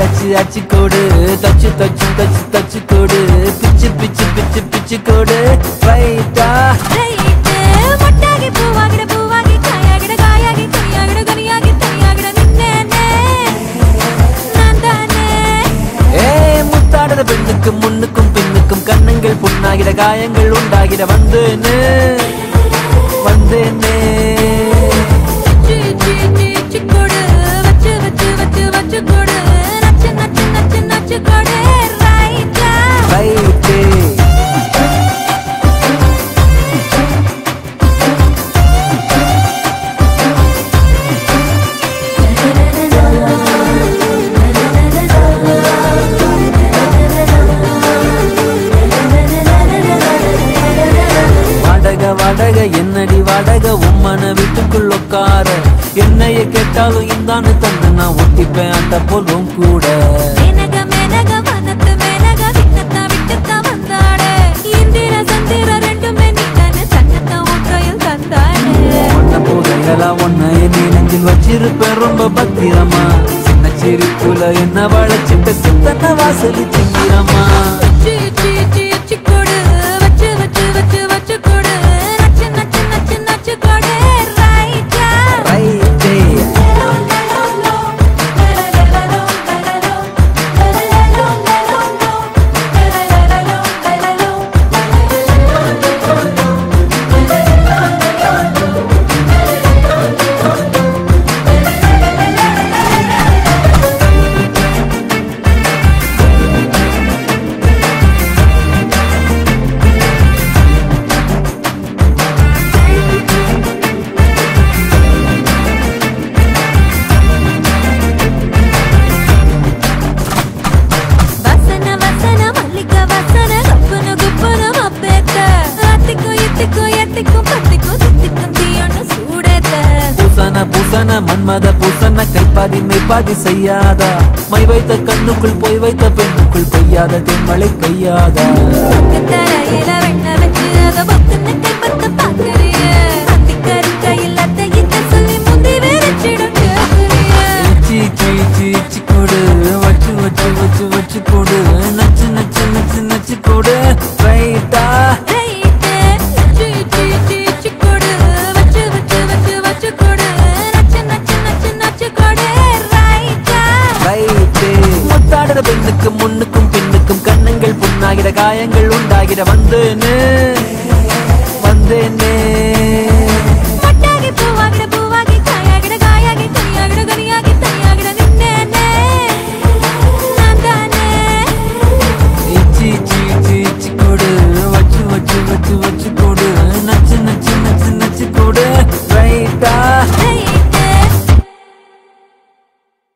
அச்சு அச்சு கோடு தச்சு தச்சு தச்சு தச்சு கோடு பிச்சு பிச்சு பிச்சு பிச்சு கோடு ரைட்டா மொட்டாகி பூவாகிட பூவாகி காயாகிட காயாகி கனியாகிட கனியாகி தனியாகிட நின்னேனே நான் தானே. முத்தாடுற பெண்ணுக்கு முன்னுக்கும் பின்னுக்கும் கண்ணங்கள் புண்ணாகிட காயங்கள் உண்டாகிட வந்தேனே வந்தேனே. கொடு வச்சு வச்சு வச்சு வச்சு கொடு நச்சு நச்சு நச்சு நச்சு கொடு ரைட்டா ரைட்டே. வாடக என்னடி வாடக உம்மன வீட்டுக்குள் உட்கார என்னைய கேட்டாலும் இந்தான்னு தந்து நான் ஒட்டிப்பேன் அந்த போலும் கூட. மேனக மேனக வனத்து மேனக விட்டத்தா விட்டத்தா வந்தாடே இந்திர சந்திர ரெண்டுமே நீதானே சட்டத்தா ஒன்றையில் தந்தாடே. ஒன்ன போதைகளா ஒன்ன என் நெஞ்சில் வச்சிருப்பேன் ரொம்ப பத்திரமா சின்ன சிரிப்புல என்ன வளைச்சிட்டு சித்தன வாசலி சிங்கிறமா. கொடு வச்சு வச்சு வச்சு வச்சு கொடு நச்சு நச்சு நச்சு நச்சு கொடு ரைட்டா ரைட்டே. பூசன மன்மத பூசன கைப்பாதி மெய்ப்பாதி செய்யாதா மை வைத்த கண்ணுக்குள் போய் வைத்த பெண்ணுக்குள் பெய்யாத தென்மழை பெய்யாதா. கொடு வச்சு வச்சு வச்சு வச்சு கொடு